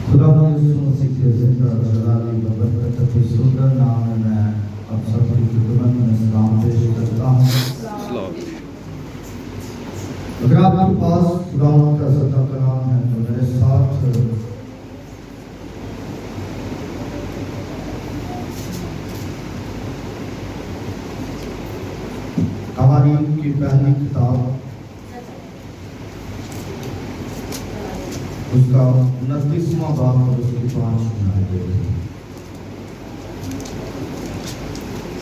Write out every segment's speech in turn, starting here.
खुदा यीशु मसीह के जिंदा जलाली बबरकत के सुंदर नाम में मैं आप सबकी खिदमत में सलाम पेश करता हूँ। अगर आपके पास खुदा का सच्चा कलाम है तो मेरे साथ कवानीन की पहली किताब उसका 29वां बाब और उसकी 5 आयतें।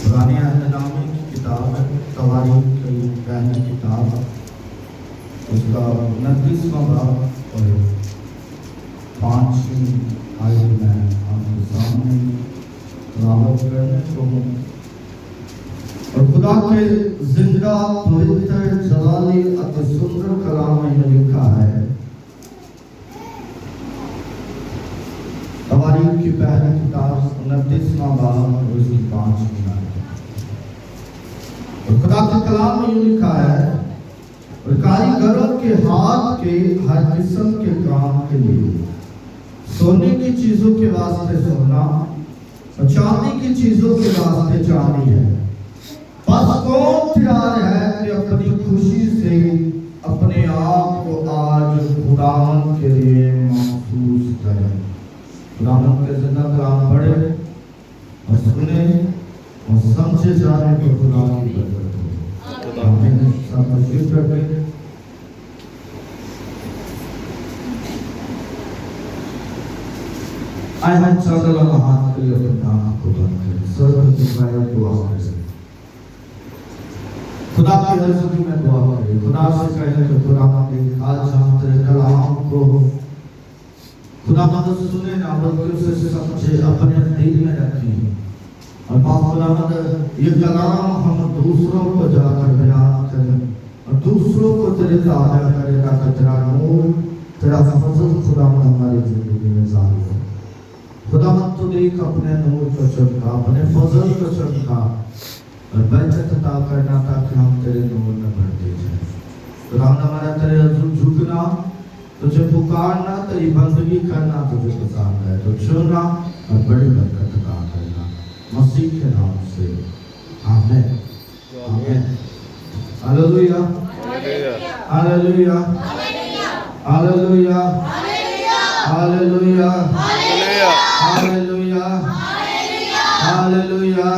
पुराने अहदनामे की किताब है, तवारीख की पहली किताब उसका 29वां बाब और 5वीं आयत में आपके सामने तिलावत करने को हूँ। और खुदा के जिंदा पवित्र जलाली अति सुंदर कलाम में लिखा है, तवारीख की पहली किताब 29वां बाब और उसकी 5वीं आयत। और खुदा के कलाम में यूं लिखा है, और कारीगरों के हाथ के हर किस्म के काम के लिए सोने की चीजों के वास्ते सोना और चांदी की चीजों के वास्ते चांदी है। बस कौन तैयार है कि अपनी खुशी से अपने आप को आज खुदावन के लिए महसूस करे। खुदावन के जिंदा कलाम पढ़े और सुने और समझे जाने को खुदा की बरकत हो। आमीन। सब तशरीफ रखें। आए हम चादर और हाथ के लिए अपने नाम को बंद करें, सर्व दुआएं दुआ करें। खुदा की हज़ूरी में दुआ करें। खुदा से कहें कि खुदा आज हम तेरे कलाम को खुदा मदद सुने ना बल्कि उसे समझे, अपने दिल में रखें। और खुदा मदद ये कलाम हम दूसरों को जाकर बयान करें और दूसरों को तेरे ताज़ा करेगा कि तेरा नूर तेरा फजल खुदा हमारी जिंदगी में ज़ाहिर हो। खुदा तो देख अपने नूर को चमका, अपने फजल को चमका और बरकत अता करना ताकि हम तेरे नूर में बढ़ते जाएं। खुदा हमारा तेरे हुजूर झुकना, तुझे पुकारना, तेरी बंदगी करना तुझे पसंद है, तो चुनना और बड़ी बरकत अता करना मसीह के नाम से। आमीन। आमीन। हालेलुया हालेलुया हालेलुया हालेलुया हालेलुया हालेलुया।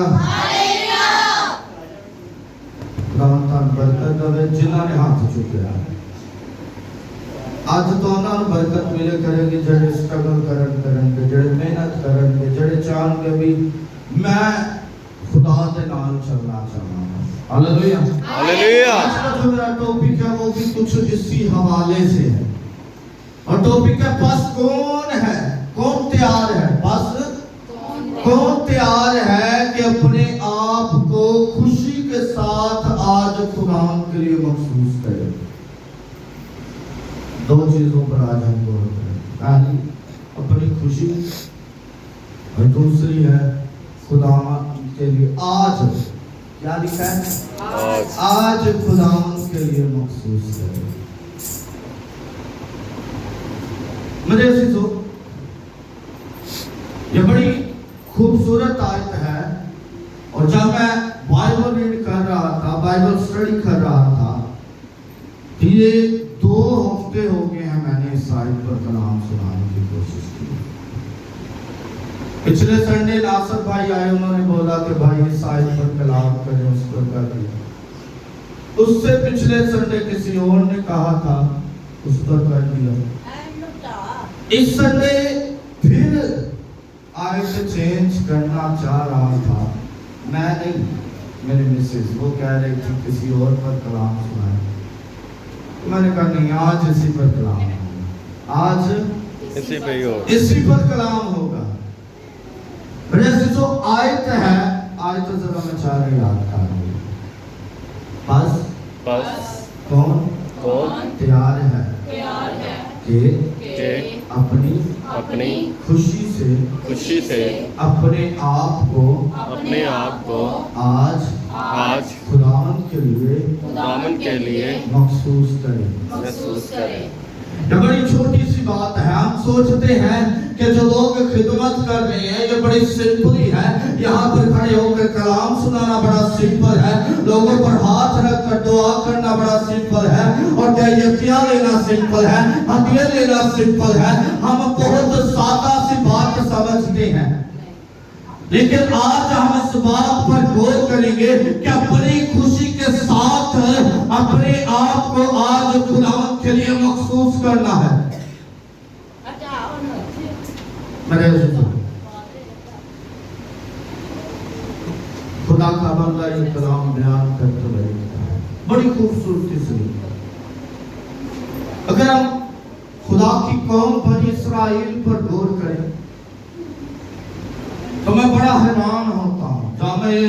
खुदावंद बरकत दे जिन्होंने हाथ चुके हैं। आज तो उन्होंने बरकत मिले करेगी जड़े स्ट्रगल करेंगे, जड़े मेहनत करेंगे, जड़े चाहेंगे भी मैं खुदा के नाम चलना चाहता हूँ। Hallelujah hallelujah. आज का जो मेरा टॉपिक है वो भी कुछ इसी हवाले से है। और टॉपिक है बस कौन है, कौन तैयार है, बस कौन तैयार है कि अपने आप को खुशी के साथ आज खुदा के लिए महसूस करे। दो चीजों पर आज हम गौर करें, पहली अपनी खुशी और दूसरी है खुदा के लिए आज क्या लिखा है, आज खुदा के लिए महसूस करे। मेरे अज़ीज़ों, ये बड़ी खूबसूरत आयत है। और जब मैं बाइबल रीड कर रहा था, बाइबल स्टडी कर रहा था, तो ये 2 हफ्ते हो गए हैं मैंने इस आयत पर कलाम सुनाने की कोशिश की। पिछले संडे नासर भाई आए, उन्होंने बोला कि भाई इस आयत पर कलाम करें, उस पर कर दिया। उससे पिछले संडे किसी और ने कहा था, उस पर कर दिया। इस संडे फिर आयत चेंज करना चाह रहा था, मैं नहीं, मेरी मिसेज, वो कह रही थी किसी और पर कलाम सुनाए। मैंने कहा नहीं, आज इसी पर कलाम होगा, आज इसी पर कलाम होगा। जो आयत है, आयत जरा मैं चाह रही याद कर रही। बस कौन तैयार है कि अपनी खुशी से अपने आप को आज खुदावंद खुदावंद के लिए मखसूस करे। महसूस करे। ये बड़ी छोटी सी बात है। हम सोचते हैं कि जो लोग खिदमत कर रहे हैं ये बड़ी सिंपल ही है। यहाँ पर खड़े होकर कलाम सुनाना बड़ा सिंपल है, लोगों पर हाथ रखकर दुआ करना बड़ा सिंपल है, और तैयारियां लेना सिंपल है, हदिया लेना सिंपल है। हम बहुत सादा सी बात समझते हैं, लेकिन आज हम इस बात पर गौर करेंगे कि अपनी खुशी के साथ अपने आप को आज खुदावंद के लिए मखसूस करना है। मेरे खुदा का बंदा ये कलाम बयान करते हुए बड़ी खूबसूरती से, अगर हम खुदा की कौम बनी इस्राएल पर गौर करें तो मैं बड़ा हैरान होता हूँ। जब मैं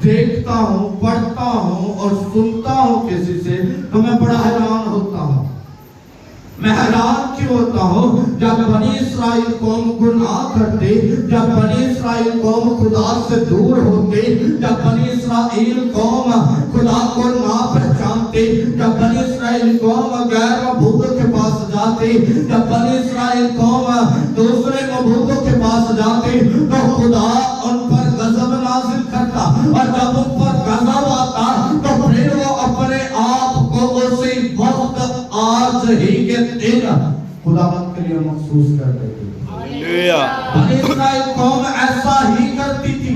देखता हूँ, पढ़ता हूँ और सुनता हूँ किसी से, तो मैं बड़ा हैरान होता हूँ। मैं हैरान क्यों होता हूँ? जब बनी इस्राएल कौम गुनाह करते, जब बनी इस्राएल कौम खुदा से दूर होते, जब बनी इस्राएल कौम खुदा को ना पहचानते, जब बनी इस्राएल कौम गैर मबूदों के पास जाते, जब बनी इस्राएल कौम दूसरे मबूदों के पास जाते, तो खुदा उन पर गजब नाजिल करता, और जब उन पर गजब आता तो फिर वो अपने आप को उसी वक्त आज ही के दिन खुदावंद के लिए मखसूस कर देते। हालेलुया। बनी इस्राएल कौम ऐसा ही करती थी।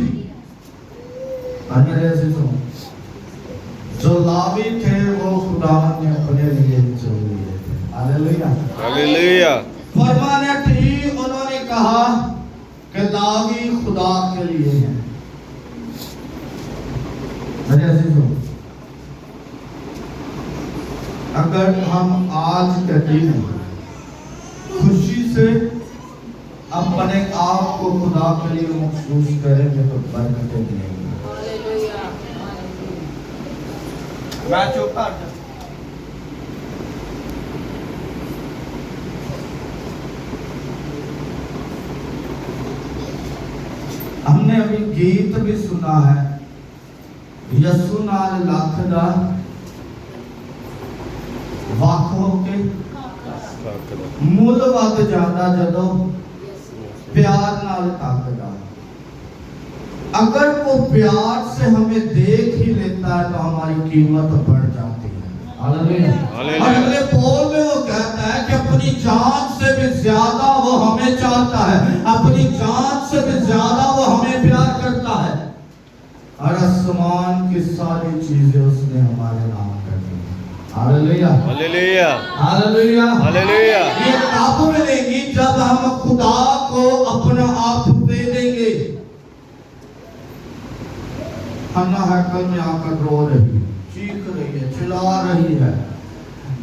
जो लावी थे वो खुदावंद ने अपने लिए चुन लिए थे। Hallelujah hallelujah. परमानेंट ही उन्होंने कहा कि लावी खुदा के लिए है। अगर हम आज के दिन खुशी से अपने आप को खुदा के लिए महसूस करेंगे तो बरकतें मिलेंगी। मैं चुप कर जा। हमने अभी गीत भी सुना है, यसु नाल लख दा वख होके मुल वध जादा जदों प्यार नाल तकदा। अगर वो प्यार से हमें देख ही लेता है तो हमारी कीमत बढ़ जाती है। हालेलुया। और अगले पौल में वो कहता है कि अपनी जान से भी ज्यादा वो हमें चाहता है, अपनी जान से भी ज्यादा वो हमें प्यार करता है, और आसमान की सारी चीजें उसने हमारे नाम कर दी। हालेलुया हालेलुया हालेलुया हालेलुया। ये तब मिलेगी जब हम खुदा को अपना आप दे देंगे। हन्ना हैकल में आकर रो रही, चीख रही है, चिल्ला रही है,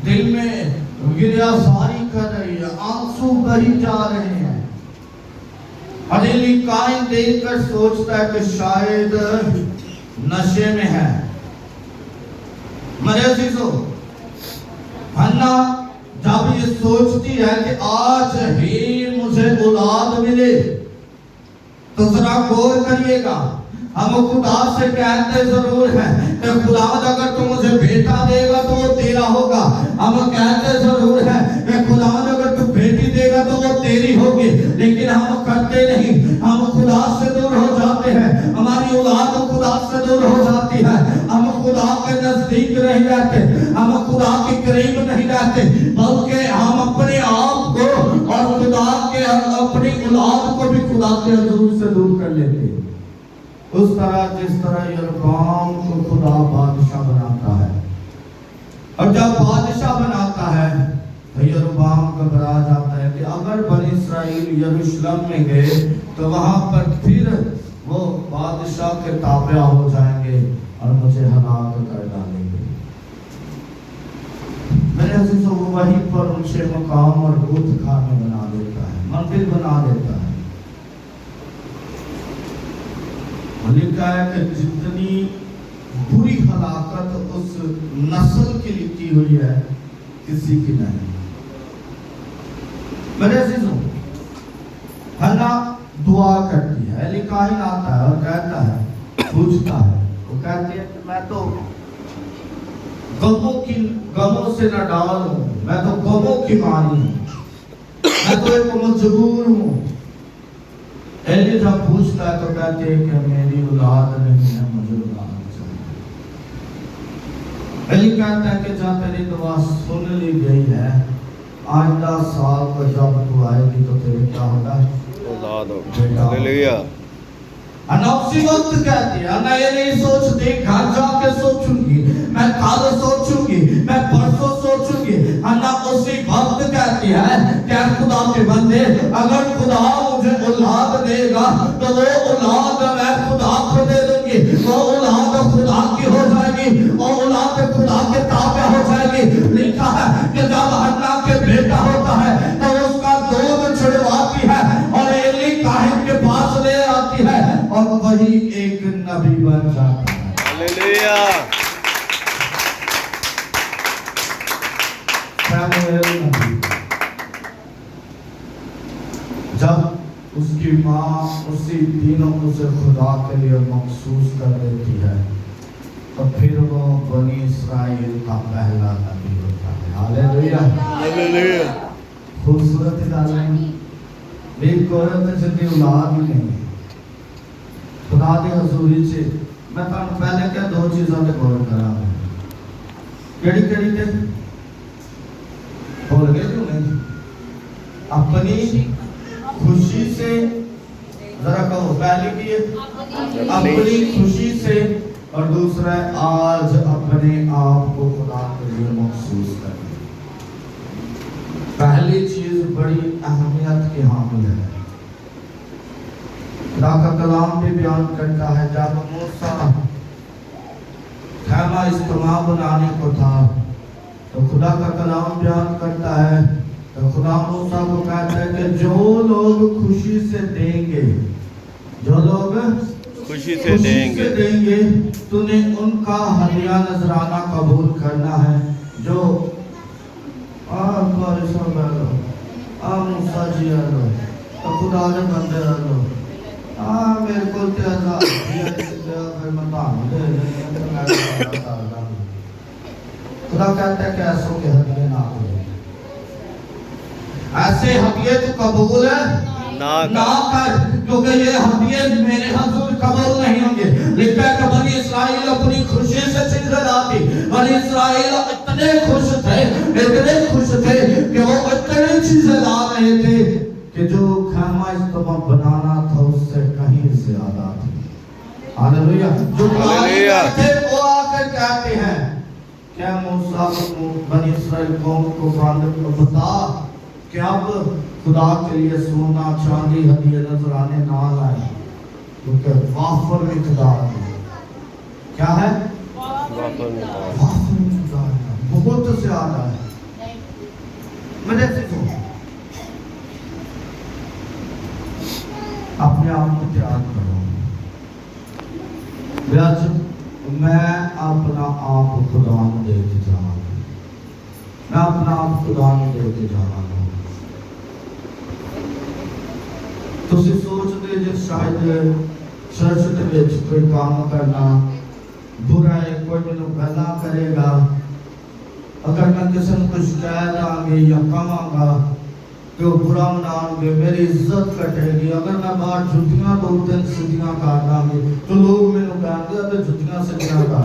दिल में गिरफ्तारी कर रही है, आंसू बही जा रहे हैं। अलीली काइन देखकर सोचता है कि शायद नशे में है। मेरे अजीजों, हन्ना जब ये सोचती है कि आज ही मुझे औलाद मिले, तो जरा गौर करिएगा, हम खुदा से कहते जरूर हैं कि खुदा अगर तू मुझे बेटा देगा तो वो तेरा होगा। हम कहते जरूर हैं कि खुदा अगर तू बेटी देगा तो वो तेरी होगी, लेकिन हम करते नहीं। हम खुदा से दूर हो जाते हैं, हमारी औलाद खुदा से दूर हो जाती है, हम खुदा के नजदीक नहीं रहते, हम खुदा के करीब नहीं रहते, बल्कि हम अपने आप को और खुदा के अपनी औलाद को भी खुदा के हजूर से दूर कर लेते हैं। उस तरह जिस तरह यरबाम को खुदा बादशाह बनाता है, और जब बादशाह बनाता है तो यरबाम घबरा जाता है कि अगर बनी इस्राएल यरूशलेम में गए तो वहां पर फिर वो बादशाह के ताबे हो जाएंगे और मुझे हलाक कर डालेंगे। मेरे अजीजों, वो वहीं पर उनसे मकाम और बूत खाने बना देता है, मंदिर बना देता है। लिखा है कि जितनी बुरी हलाकत उस नस्ल की लिखी हुई है किसी की नहीं। मेरे अजीजों, हन्ना दुआ करती है, एली काहिन आता है और कहता है, पूछता है, वो कहती है कि मैं तो गमों से न डालूं, मैं तो गमों की मारी हूँ, मैं तो एक मजबूर हूँ। एली जब पूछता है तो कहते हैं कि मेरी औलाद नहीं है, मुझे औलाद चाहिए। एली कहता है कि जब तेरी दुआ सुन ली गई है, आइंदा साल को जब तू आएगी तो तेरे क्या होगा? औलाद हो। बेटा। हालेलुया। अन्ना उसी वक्त कहती है, अन्ना ये नहीं सोचती घर जाके सोचूंगी, मैं कल सोचूंगी, मैं परसों सोचूंगी। अन्ना उसी वक्त कहती है, क्या खुदा के बंदे, अगर खुदा मुझे औलाद देगा तो वो औलाद मैं खुदा को दे दूंगी, वो औलाद खुदा की हो जाएगी, वो औलाद खुदा के ताबे हो जाएगी। लिखा है कि जब अन्ना के बेटा होता है तो उसका दूध छिड़वाती है और एली काहिन के पास ले आती है और वही एक नबी बन जाता है। हालेलुया। शमूएल नबी जब उसकी माँ उसी दिनों उसे खुदा के लिए मखसूस कर देती है तो फिर वो बनी इस्राएल का पहला नबी होता है। हालेलुया। हालेलुया। खूबसूरत इदारा मेरी औरत जिंदी औलाद ही नहीं खुदा दी हजूरी से मैं तुहानू पहले क्या दो चीज़ों पे गौर करा केड़ी केड़ी ते बोल गए क्यों नहीं? अपनी खुशी से, जरा कहो पहले की अपनी खुशी से, और दूसरा आज अपने आप को खुदा के लिए महसूस करना। पहली चीज बड़ी अहमियत की हामिल है। खुदा का कलाम भी बयान करता है, जब मूसा खैमा इज्तिमा बनाने को था तो खुदा का कलाम बयान करता है, तो खुदा मूसा को कहता है कि जो लोग खुशी से देंगे, जो लोग खुशी से देंगे तूने उनका हदिया नजराना कबूल करना है। जो मूसा जी आलो तो खुदा ने बंदे आलो मेरे को तेरा फिर मैं भाग दे खुदा कहता है कि ऐसों के हदिये ना करो, ऐसे हदिये तो कबूल ना कर, क्योंकि ये हदिये मेरे हजूर कबूल नहीं होंगे। लिखा है कि बनी इस्राएल अपनी खुशी से चिल्लाती, बनी इस्राएल इतने खुश थे कि वो इतनी चीजें ला रहे थे कि जो खैमा इज्तिमा बनाना था उससे कहीं ज्यादा थी। हालेलुया। जो थे वो आकर कहते हैं, क्या मूसा बनी इस्राएल कौम को बता कि अब खुदा के लिए सोना चांदी हदिये नजराने ना लाए, क्योंकि वाफर मिकदार क्या है? वाफर मिकदार बहुत ज्यादा है। मेरे अपने आप को त्याग करो। मैं अपना आप खुदा को देते जा रहा हूँ, मैं अपना आप खुदा को देते जा रहा हूँ। ਤੁਸੀਂ ਸੋਚਦੇ ਜੇ ਸ਼ਾਇਦ ਚਰਚ ਦੇ ਵਿੱਚ ਕੋਈ ਕੰਮ ਕਰਨਾ ਬੁਰਾ ਹੈ, ਕੋਈ ਮੈਨੂੰ ਗੱਲਾਂ ਕਰੇਗਾ, ਅਗਰ ਮੈਂ ਕਿਸੇ ਨੂੰ ਕੁਝ ਕਹਿ ਦਾਂਗੇ ਜਾਂ ਕਹਾਂਗਾ ਕਿ ਉਹ ਬੁਰਾ ਮਨਾਉਣਗੇ, ਮੇਰੀ ਇੱਜ਼ਤ ਘਟੇਗੀ। ਅਗਰ ਮੈਂ ਬਾਹਰ ਜੁੱਤੀਆਂ ਦੋ ਤਿੰਨ ਸਿੱਧੀਆਂ ਕਰ ਦਾਂਗੇ ਤਾਂ ਲੋਕ ਮੈਨੂੰ ਕਹਿੰਦੇ ਆ ਤੇ ਜੁੱਤੀਆਂ ਸਿੱਧੀਆਂ ਕਰਦਾ।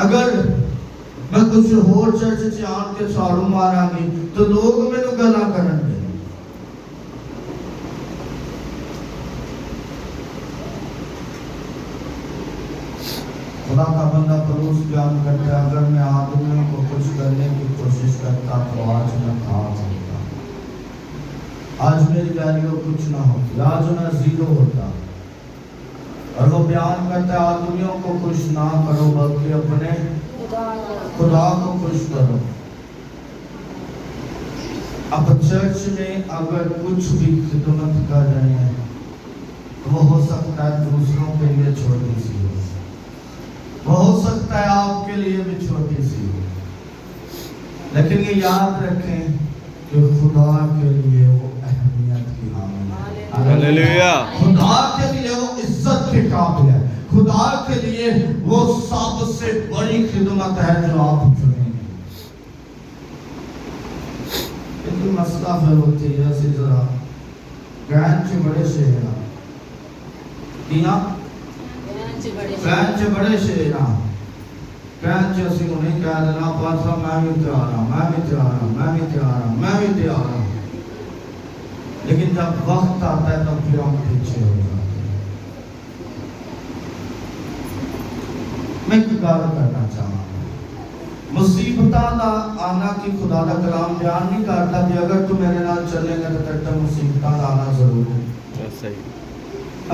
अगर मैं कुछ होर चर्च च आन के झाड़ू मारांगी तो लोग मैनू गल्लां करनगे। खुदा का बंदा परोस बयान करता है, अगर मैं आदमियों को कुछ करने की कोशिश करता तो आज मैं खा सकता, आज मेरी वैल्यू कुछ ना होती, आज मैं जीरो होता। और वो बयान करता है, आदमियों को खुश ना करो बल्कि अपने खुदा को खुश करो। अब चर्च में अगर कुछ भी खिदमत कर रहे हैं तो वो हो सकता है दूसरों के लिए छोटी सी हो, वो हो सकता है आपके लिए भी छोटी सी हो, लेकिन ये याद रखें कि खुदा के लिए वो अहमियत की हामिल है। हालेलुया। खुदा के लिए वो इज्जत के काबिल है, खुदा خدا کے لیے وہ سب سے بڑی خدمت ہے جو آپ چنیں گے. لیکن مسئلہ پھر ہوتی ہے اسی ذرا گرانچ بڑے شہرہ کیا گرانچ بڑے شہرہ گرانچ اسی کو نہیں کہہ دینا پاسا میں بھی تیار ہوں میں بھی تیار ہوں میں بھی تیار ہوں میں بھی تیار ہوں. لیکن جب وقت آتا ہے تو پھر ہم پیچھے ہو جاتے ہیں. میں ایک گال کرنا چاہوں مصیبتاں دا آنا کی خدا دا کلام بیان نہیں کرتا کہ اگر تو میرے نال چلے گا تو تک مصیبتاں دا آنا ضرور ہے.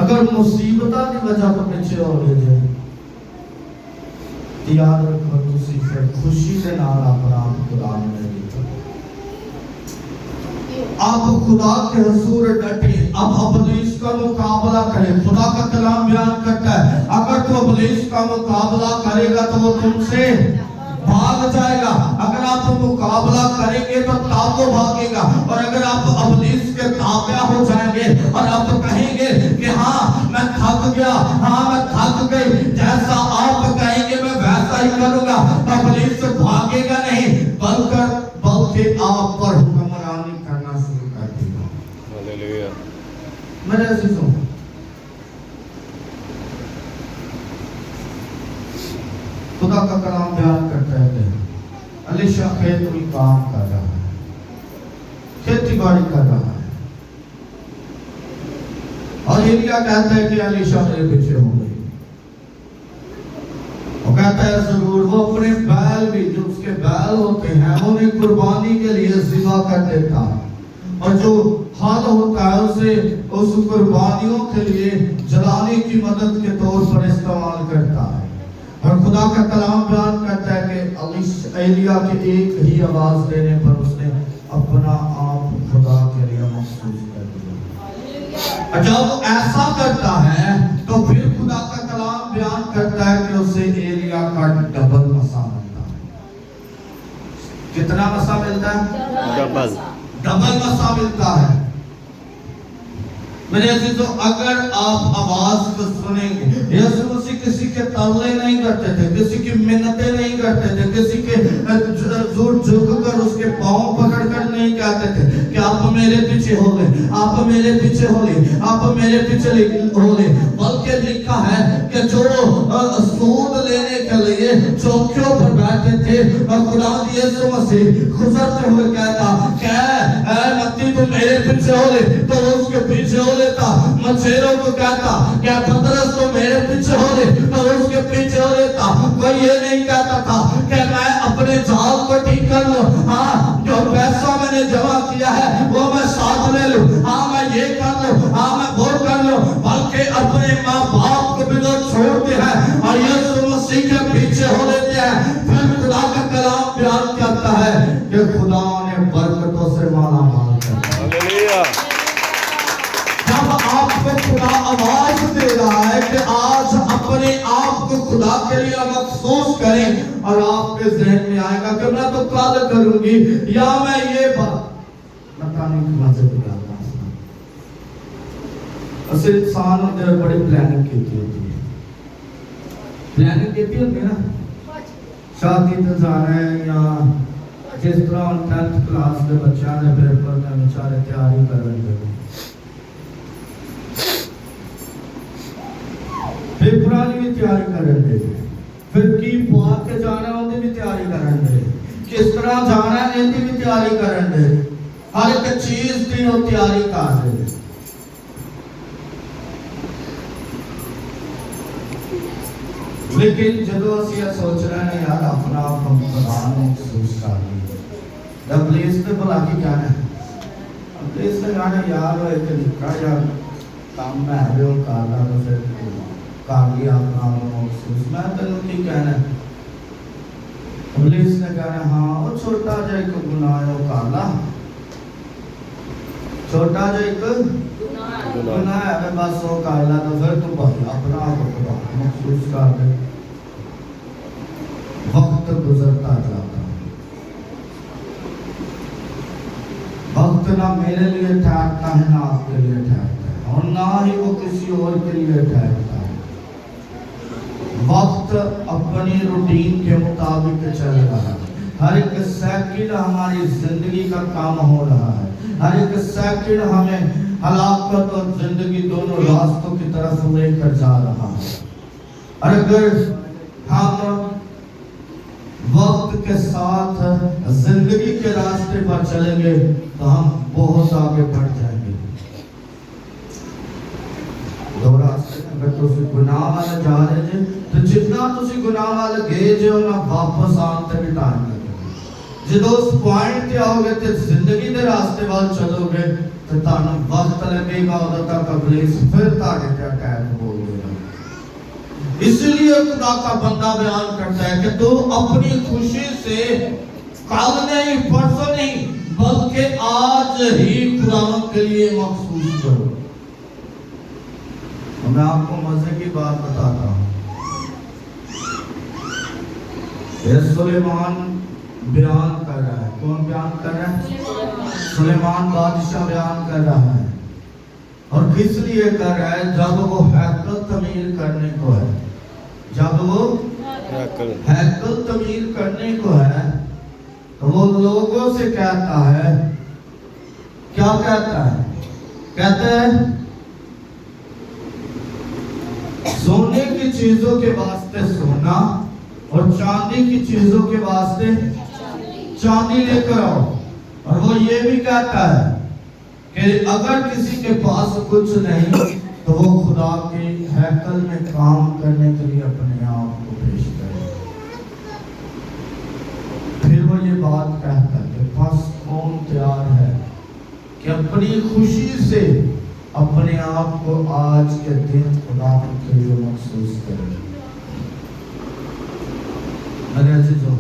اگر مصیبتاں کی وجہ تو پیچھے ہو گئے جائے یاد رکھو تسی پھر خوشی سے نال اپنا آپ خدا میں دیتا. آپ خدا کے حضور ڈٹے اب ابلیس کا مقابلہ کرے. خدا کا کلام بیان کرتا ہے اگر تو ابلیس کا مقابلہ کرے گا تو وہ تم سے بھاگ جائے گا. اگر آپ مقابلہ کریں گے تو تاب وہ بھاگے گا. اور اگر آپ ابلیس کے تابع ہو جائیں گے اور آپ کہیں گے کہ ہاں میں تھک گیا ہاں میں تھک گئی جیسا آپ کہیں گے میں ویسا ہی کروں گا تو ابلیس سے بھاگے گا نہیں بلکہ آپ پر حکمرانی کرنا شروع کر دے گا. ہاللیلویا. میرے عزیزوں خدا کا کلام بیان کرتا ہے کہ علیشہ کھیت میں کام کر رہا ہے کھیتی باڑی کر رہا ہے اور ایلیا کہتا ہے کہ علیشہ میرے پیچھے ہو گئی. وہ کہتا ہے ضرور وہ اپنے بیل بھی جو اس کے بیل ہوتے ہیں انہیں قربانی کے لیے ذبح کر دیتا اور جو حال ہوتا ہے اسے اس قربانیوں کے لیے جلانے کی مدد کے طور پر استعمال کرتا ہے. اور خدا کا کلام بیان کرتا ہے کہ ایلیا کے ایک ہی آواز دینے پر اس نے اپنا آپ خدا کے لیے مخصوص کر دیا. جب ایسا کرتا ہے تو پھر خدا کا کلام بیان کرتا ہے کہ اسے ایلیا کا ڈبل مسا ملتا ہے. کتنا مسا ملتا ہے؟ ڈبل مسا ملتا ہے. میرے عزیزو اگر آپ آواز کو سنیں گے یسوع مسیح کسی کے ترلے نہیں کرتے تھے کسی کی منتیں نہیں کرتے تھے کسی کے زور جھک کر اس کے پاؤں پکڑ کر نہیں کہتے تھے کہ آپ میرے پیچھے ہو لیں آپ میرے پیچھے ہو لیں آپ میرے پیچھے ہو لیں. بلکہ لکھا ہے کہ جو سود لینے کے لیے چوکیوں پر بیٹھے تھے اور خدا یسوع مسیح گزرتے ہوئے کہتا کہ اے متی تو میرے پیچھے ہو لے تو اس کے پیچھے ہو لیتا. مچھیروں کو کہتا کہ پترس تو میرے پیچھے ہو لے تو اس کے پیچھے ہو لیتا. وہ یہ نہیں کہتا تھا کہ میں اپنے جال کو ٹھیک کر لوں ہاں جو پیسہ میں نے جمع کیا ہے وہ میں ساتھ لے لوں ہاں میں یہ کر لوں ہاں میں وہ کر لوں. بلکہ اپنے ماں باپ کو بھی تو چھوڑتے ہیں اور یسوع مسیح کے پیچھے ہو لیتے ہیں. پھر خدا کا کلام بیان کرتا ہے کہ خدا نے برکتوں سے مالا مال کر دیا. جب آپ کو خدا آواز دے رہا ہے کہ آج اپنے آپ کو خدا کے لیے مخصوص کریں اور آپ کے ذہن میں آئے گا کہ میں تو کل کروں گی یا میں یہ بات بتانے کی مزے کو جاتا ہوں. اسے انسان ہوتے ہیں بڑی پلاننگ کی ہوتی ہے پلاننگ کی ہوتی ہے نا شادی تے جانا ہے یا جس طرح 10th کلاس کے بچہ نے پیپر میں بیچارے تیاری کر رہے ہیں پیپرانی بھی تیاری کرن دے پھر کی پوار کے جانا ہوتی بھی تیاری کرن دے کس طرح جانا ہے ان کی بھی تیاری کرن دے ہر ایک چیز کی وہ تیاری کر دے. لیکن جدو اسی یہ سوچ رہے ہیں یار اپنا ہم خدا محسوس کر لیں جب پلیس پہ بلا کے کہنا ہے پلیس پہ کہنا یار وہ ایک نکا یا کام میں ہے وہ کارلا تو پھر کر لیا اپنا محسوس میں تینوں کی کہنا ہے. پولیس نے کہنا ہاں وہ چھوٹا جا ایک گناہ ہے وہ کارلا چھوٹا جا ایک گناہ ہے بس وہ کارلا تو پھر تو بس اپنا محسوس کر دے. وقت گزرتا جاتا وقت نہ میرے لیے ٹھہرتا ہے نہ آپ کے لیے ٹھہرتا ہے اور نہ ہی وہ کسی اور کے لیے ٹھہرتا ہے. वक्त अपनी रूटीन के मुताबिक चल रहा है। हर एक सेकंड हमारी जिंदगी का काम हो रहा है। हर एक सेकंड हमें हलाकत और जिंदगी दोनों रास्तों की तरफ लेकर जा रहा है। और अगर हम वक्त के साथ जिंदगी के रास्ते पर चलेंगे तो हम बहुत आगे बढ़ जाएंगे। दो रास्ते अगर तुसी गुनाह वाले जा रहे थे तो जितना तुसी गुनाह वाले गए जो ना वापस आने तक टाइम लगेगा। जो उस पॉइंट पे आओगे तो जिंदगी के रास्ते वाल चलोगे तो तानु वक्त लगेगा उधर तक इब्लीस फिर ताके ते अटैक हो गया। इसलिए खुदा का बंदा बयान करता है कि तू अपनी खुशी से कल नहीं परसों नहीं बल्कि आज ही खुदा के लिए मखसूस करो। मैं आपको मजे की बात बताता हूँ। सुलेमान बयान कर रहा है। कौन बयान कर रहा है? सुलेमान बादशाह बयान कर रहा है। और किस लिए कर रहा है? जब वो हैकल तमीर करने को है, जब वो हैकल तमीर करने को है तो वो लोगों से कहता है, क्या कहता है? कहता है सोने की चीजों के वास्ते सोना और चांदी की चीजों के वास्ते चांदी लेकर आओ। और वो ये भी कहता है कि अगर किसी के पास कुछ नहीं तो वो खुदा के हैकल में काम करने के लिए अपने आप को पेश करे। फिर वो ये बात कहता है कि बस कौन तैयार है कि अपनी खुशी से अपने आप को आज के दिन खुदा के लिए महसूस करें। मेरे अजीजों,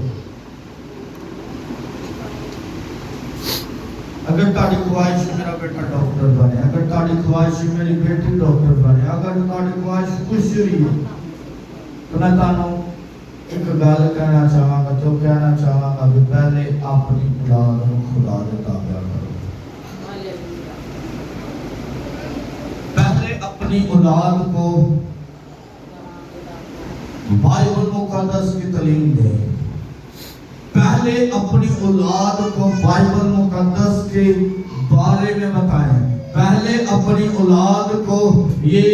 अगर ताड़ी ख्वाहिश मेरा बेटा डॉक्टर बने, अगर ताड़ी ख्वाहिश मेरी बेटी डॉक्टर बने, अगर ताड़ी ख्वाहिश कुछ भी है तो मैं तानू एक गल कहना चाहांगा, जो कहना चाहांगा कि पहले अपनी औलाद को खुदा दे ताबे करो। पहले अपनी औलाद को बाइबल मुकद्दस की तालीम दे। पहले अपनी औलाद को बाइबल मुकद्दस के बारे में बताएं। पहले अपनी औलाद को ये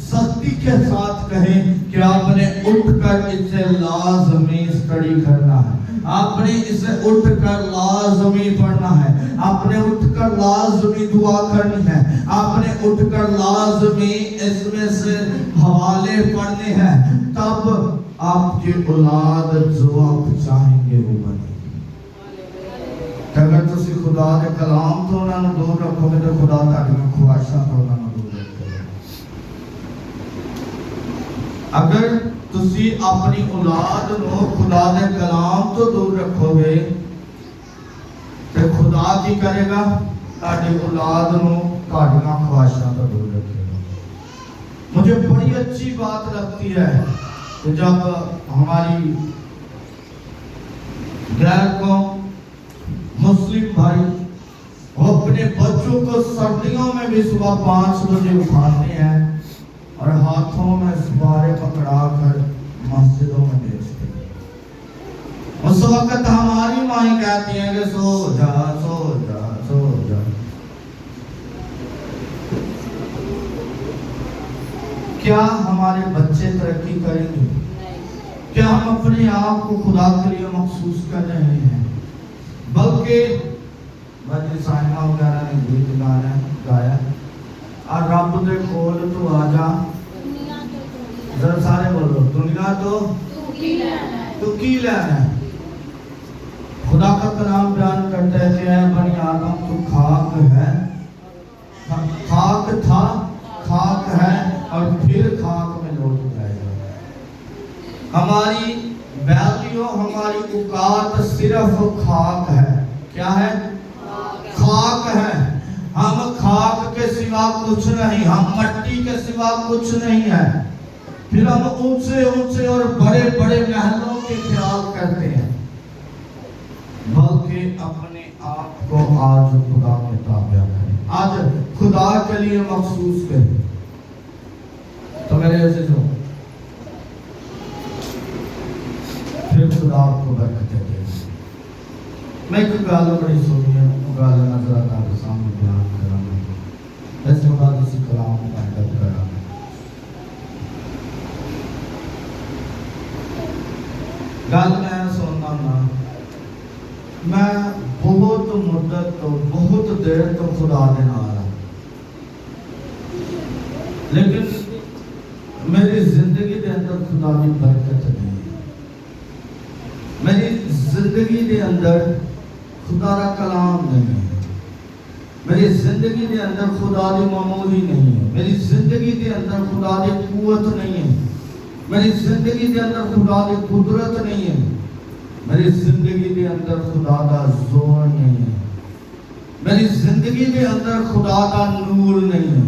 सख्ती के साथ कहें कि आपने उठकर इसे लाजमी स्टडी करना है, आपने इसे उठकर लाजमी पढ़ना है, आपने उठकर लाजमी दुआ करनी है, आपने उठकर लाजमी इसमें से हवाले पढ़ने हैं। तब आपकी औलाद जो आप चाहेंगे वो बने। अगर तुसी खुदा के कलाम तो ना दूर रखोगे तो खुदा ताड़ी ख्वाहिशां तो ना दूर रखोगे। अगर तुसी अपनी औलाद नो खुदा के कलाम तो दूर रखोगे तो खुदा की करेगा? ताड़ी औलाद नो ताड़ियां ख्वाहिशां तो दूर रखेगा। मुझे बड़ी अच्छी बात लगती है कि जब हमारी गैर कौम मुस्लिम भाई वो अपने बच्चों को सर्दियों में भी सुबह 5 बजे उठाते हैं और हाथों में सुपारे पकड़ा कर मस्जिदों में भेजते हैं। उस वक्त हमारी माँ कहती हैं कि सो जा सो जा सो जा। क्या हमारे बच्चे तरक्की करेंगे? क्या हम अपने आप को खुदा के लिए महसूस कर रहे हैं? बल्कि बच्चे साइमा वगैरह ने गीत गाया और रब दे कोल तू आजा, जरा सारे बोलो दुनिया तो तू की लेना है। खुदा का कलाम बयान करता है कि ऐ बनी आदम तू खाक है, खाक था, खाक है और फिर खाक में लौट जाएगा। हमारी वैल्यू, हमारी औकात सिर्फ खाक है। क्या है? खाक है। हम खाक के सिवा कुछ नहीं, हम मट्टी के सिवा कुछ नहीं है। फिर हम ऊंचे ऊंचे और बड़े बड़े महलों के ख्याल करते हैं, बल्कि अपने आप को आज खुदा के ताबे करें, आज खुदा के लिए महसूस करें। तो मेरे अजीजों, کو برکتیں دے. میں ایک گل بڑی سنی ہے، وہ گل نظر آپ سامنے بیان کراں گا. اس کے بعد اسی کلام کو مدد کراں گا. گل میں سننا نا، میں بہت مدت تو بہت دیر تو خدا دے نال ہاں، لیکن میری زندگی دے اندر خدا کی برکت نہیں ہے. میری زندگی دے اندر خدا کا کلام نہیں ہے. میری زندگی دے اندر خدا دی معمولی نہیں ہے. میری زندگی دے اندر خدا دی قوت نہیں ہے. میری زندگی دے اندر خدا دی قدرت نہیں ہے. میری زندگی دے اندر خدا دا زور نہیں ہے. میری زندگی دے اندر خدا دا نور نہیں ہے.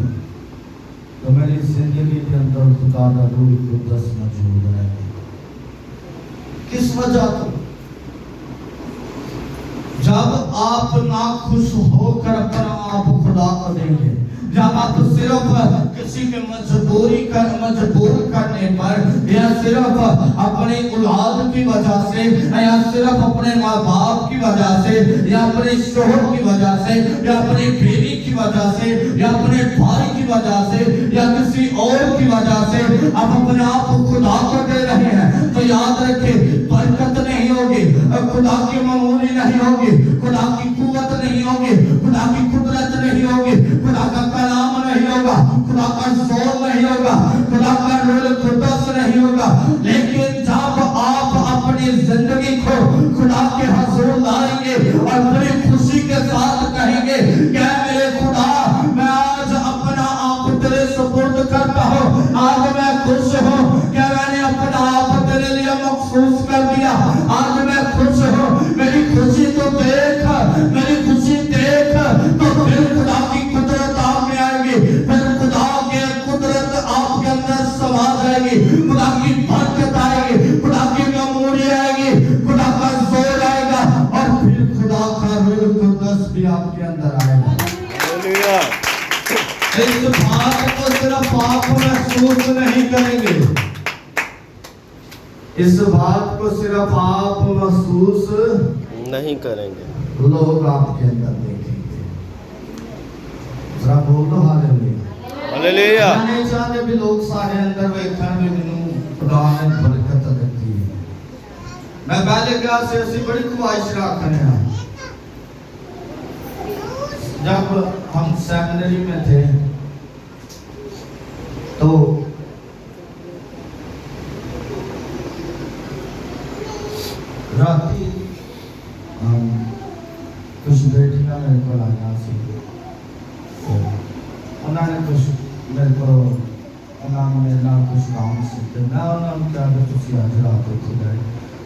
تو میری زندگی کے اندر خدا کا روح القدس موجود ہے. کس وجہ تو جب آپ ناخوش ہو کر اپنا آپ خدا کو دیں گے، جب آپ صرف کسی کے مجبور کرنے پر، یا صرف اپنی اولاد کی وجہ سے، یا صرف اپنے ماں باپ کی وجہ سے، یا اپنے شوہر کی وجہ سے، یا اپنی بیوی کی وجہ سے، یا اپنے بھائی کی وجہ سے، یا کسی اور کی وجہ سے آپ اپنے آپ کو خدا کو دے رہے ہیں، تو یاد رکھیں برکت نہیں ہوگی، خدا کی معمولی نہیں ہوگی، خدا کی قوت نہیں ہوگی، خدا کی قدرت نہیں ہوگی، خدا کا کلام نہیں ہوگا، خدا کا زور نہیں ہوگا، خدا کا روح القدس نہیں ہوگا. لیکن جب آپ اپنی زندگی کو خدا کے حضور لائیں گے اور بڑی خوشی کے ساتھ کہیں گے کہ میرے خدا، میں آج اپنا آپ تیرے سپرد کرتا ہوں، آج میں خوش ہوں کہ میں نے اپنا آپ تیرے لیے مخصوص کر دیا، آج میں خوش ہوں، میری خوشی تو دیکھ، میری خوشی دیکھ. تو پھر خدا کی قدرت آپ میں آئے گی، پھر خدا کی قدرت آپ کے اندر سما جائے گی، خدا کی برکت آئے گی، خدا کی معمولی آئے گی، خدا کا زور آئے گا، اور پھر خدا کا روح القدس بھی آپ کے اندر آئے گا. ہاللویا. اس بات کو صرف آپ محسوس نہیں کریں گے، اس بات کو صرف آپ محسوس نہیں کریں گے، لوگ آپ کے اندر دیکھیں گے. ذرا بول دو ہاللویا. ہاللویا. میں نہیں چاہتے بھی لوگ سارے اندر ویکھن بھی مینوں خدا نے برکت دیتی ہے. میں پہلے کیا سے اسی بڑی خواہش رکھنے ہیں. جب ہم سیمنری میں تھے تو راتی کچھ بیٹیاں میرے کو آیا سی، انہوں نے کچھ میرے کو میرے نام کچھ کام سیکھتے، میں انہوں نے کیا کہ تسی آج رات اتنے گئے.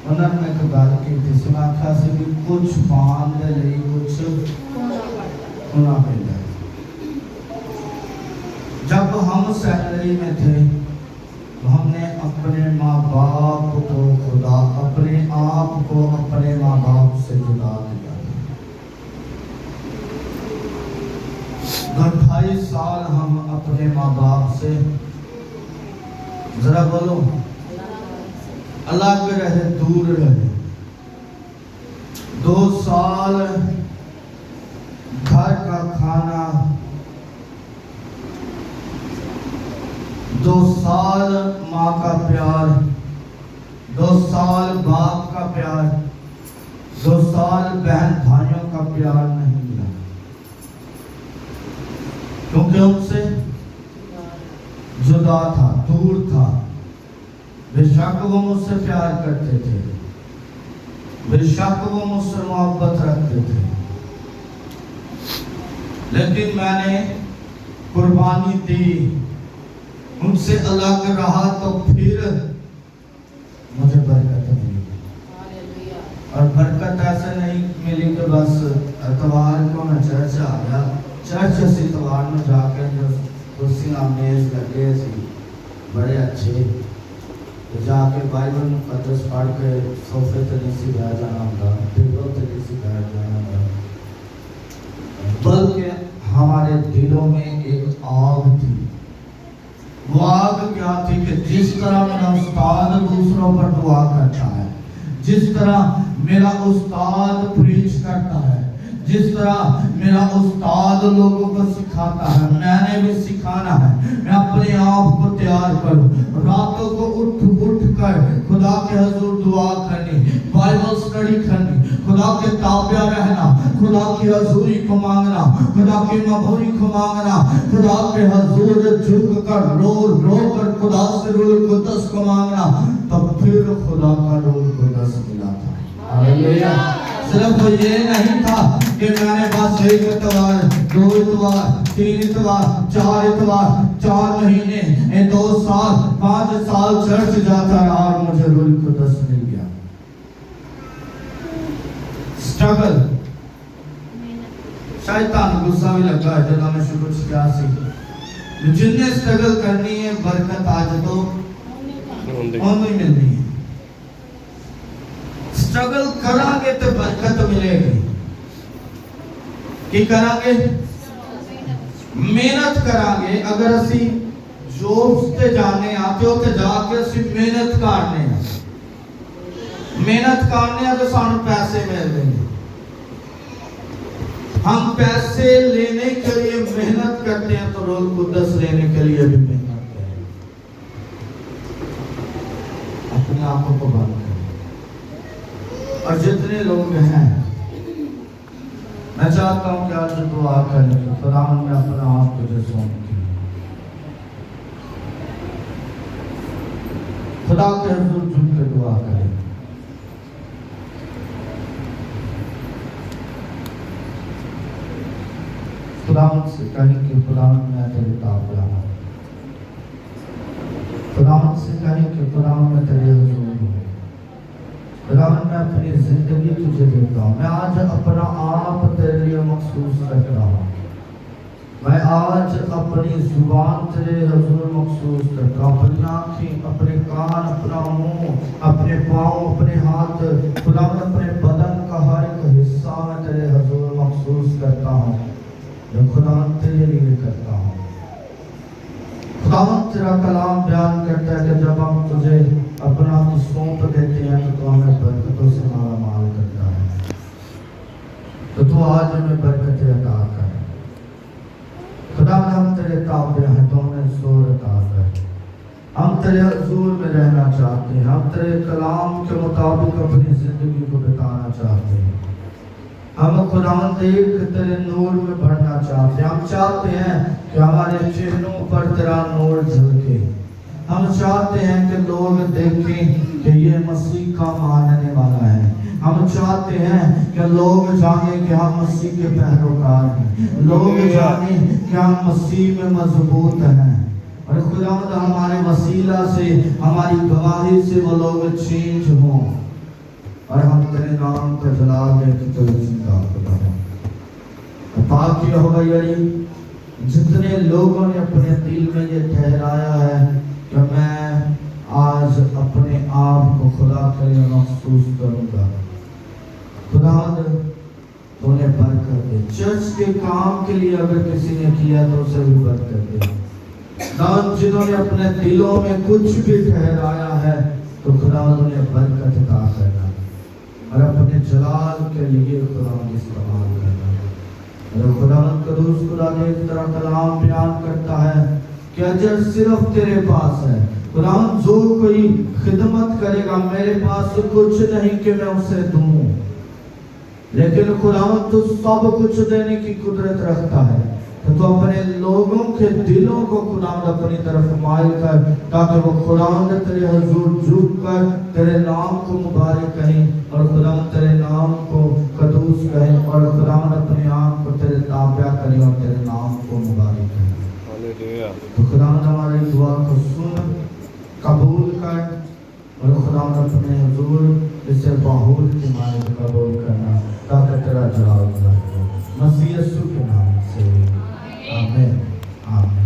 انہوں نے ایک گل کی تھی، میں آخیا سی بھی کچھ پان دے لئی کچھ انہوں نے لیا. جب ہم سیکنڈری میں تھے تو ہم نے اپنے ماں باپ کو خدا، اپنے آپ کو اپنے ماں باپ سے جدا کیا. 28 سال ہم اپنے ماں باپ سے، ذرا بولو، الگ رہے، دور رہے. 2 سال گھر کا کھانا، 2 سال ماں کا پیار، 2 سال باپ کا پیار، 2 سال بہن بھائیوں کا پیار نہیں ملا، کیونکہ ان سے جدا تھا، دور تھا. بے شک وہ مجھ سے پیار کرتے تھے، بے شک وہ مجھ سے محبت رکھتے تھے، لیکن میں نے قربانی دی، ان سے الگ رہا، تو پھر مجھے برکت ملی. اور برکت ایسے نہیں ملی کہ بس اتوار کو میں چرچ آ گیا، چرچ اسی اتوار میں جا کے جو کرسیاں میز لگے سی بڑے اچھے، جا کے بائبل مقدس پڑھ کے صوفے تے نہیں سی بیٹھ جانا ہوتا، ٹیبل تے نہیں سی بیٹھ جانا ہوتا، بلکہ ہمارے دلوں میں ایک آگ تھی. وہ آگ کیا تھی کہ جس طرح میرا استاد دوسروں پر دعا کرتا ہے، जिस तरह मेरा उस्ताद प्रीच करता है, जिस तरह मेरा उस्ताद लोगों को सिखाता है, मैंने भी सिखाना है। मैं अपने आप को तैयार करूं, रातों को उठ कर खुदा के हजूर दुआ करनी, बाइबल स्टडी करनी, खुदा के ताबिया रहना, खुदा की हजूरी को मांगना, खुदा की मबूरी को मांगना, खुदा के हजूर झुक कर रो कर खुदा से रूह कुद्दस को मांगना, तब फिर खुदा का रूह कुद्दस मिला था। हालेलुया। सिर्फ ये नहीं था कि मैंने बस एक इतवार, 2 इतवार, 3 इतवार, 4 इतवार, 4 महीने, 2 साल, 5 साल चर्च जाता रहा और मुझे रूह कुद्दस मिल गया। स्ट्रगल, शैतान गुस्सा भी लगा है जब हमें शुरू से क्या सीखा, जिनने स्ट्रगल करनी है बरकत आज तो उन्हें मिलनी है। स्ट्रगल करांगे तो बरकत मिलेगी। की करांगे? मेहनत करांगे। अगर असी जॉब ते जाने आते हो तो जाके असी मेहनत करने, मेहनत करने तो सानू पैसे मिलेंगे। हम पैसे लेने के लिए मेहनत करते हैं तो रूह कुद्दस लेने के लिए भी मेहनत करें। अपने आंखों को बंद करें। और जितने लोग हैं, मैं चाहता हूं कि आज दुआ करें, खुदा मैं अपना आप तुझे सौंपती हूं। खुदा के हुजूर झुक के दुआ करें। खुदा से कहें कि खुदा मैं तेरे ताबे हूं। खुदा से कहें कि खुदा मैं तेरे हुजूर हूं। खुदा मैं अपनी जिंदगी तुझे देता हूँ। मैं आज अपना आप तेरे लिए मखसूस करता हूँ। मैं आज अपनी जुबान तेरे हुजूर मखसूस करता हूँ। अपनी आँखें, अपने कान, अपना मुंह, अपने पाँव, अपने हाथ, खुदा मैं अपने बदन का हर एक हिस्सा में तेरे हुजूर मखसूस करता हूँ। मैं खुदा तेरे लिए करता हूँ। खुदा तेरा कलाम बयान करता है कि जब हम तुझे अपना तो सौंप देते हैं तो तू हमें बरकतों से माला माल करता है। तो तू आज हमें बरकतें अता कर। खुदा हम तेरे ताबे हैं तो हमें जोर अता कर। हम तेरे हुजूर में रहना चाहते हैं। हम तेरे कलाम के मुताबिक अपनी जिंदगी को बिताना चाहते हैं। हम खुदावंद एक तेरे नूर में बढ़ना चाहते हैं। हम चाहते हैं कि हमारे चेहरों पर तेरा नूर झलके। हम चाहते हैं कि लोग देखें कि ये मसीह का मानने वाला है। हम चाहते हैं कि लोग जाने कि हम मसीह के पैरोकार हैं। लोग जाने कि हम मसीह में मजबूत हैं। और खुदावंद हमारे वसीला से, हमारी गवाही से वो लोग चेंज हों और हम तेरे नाम का जलाल देते तो जिंदा खुदा पाक यहोवा यरी, जितने लोगों ने अपने दिल में ये ठहराया है कि मैं आज अपने आप को खुदा के लिए महसूस करूंगा, खुदावंद तो उन्हें बरकत दे। चर्च के काम के लिए अगर किसी ने किया तो उसे भी बरकत दे। जिन्होंने अपने दिलों में कुछ भी ठहराया है तो खुदावंद उन्हें बरकत अता करना और अपने जलाल के लिए खुदावंद इस्तेमाल करना। और खुदावंद कदूस खुदा ने एक तरह कलाम बयान करता है कि अजर सिर्फ तेरे पास है। खुदावंद जो कोई खिदमत करेगा, मेरे पास कुछ नहीं कि मैं उसे दूं, लेकिन खुदावंद तो सब कुछ देने की कुदरत रखता है। तो अपने लोगों के दिलों को खुदावंद अपनी तरफ माइल कर, ताकि वो खुदावंद तेरे हुजूर झुक कर तेरे नाम को मुबारक कहें और खुदावंद तेरे नाम को कदूस कहें और खुदावंद अपने आप को तेरे ताबिया करें और तेरे नाम को मुबारक कहें। हालेलुया। तो खुदावंद हमारी दुआ को सुन, कबूल कर और खुदावंद अपने हुजूर इसे बाहुल के मारे कबूल करना, ताकि तेरा जलाल हो। मसीह यीशु के नाम से आमीन। आमीन।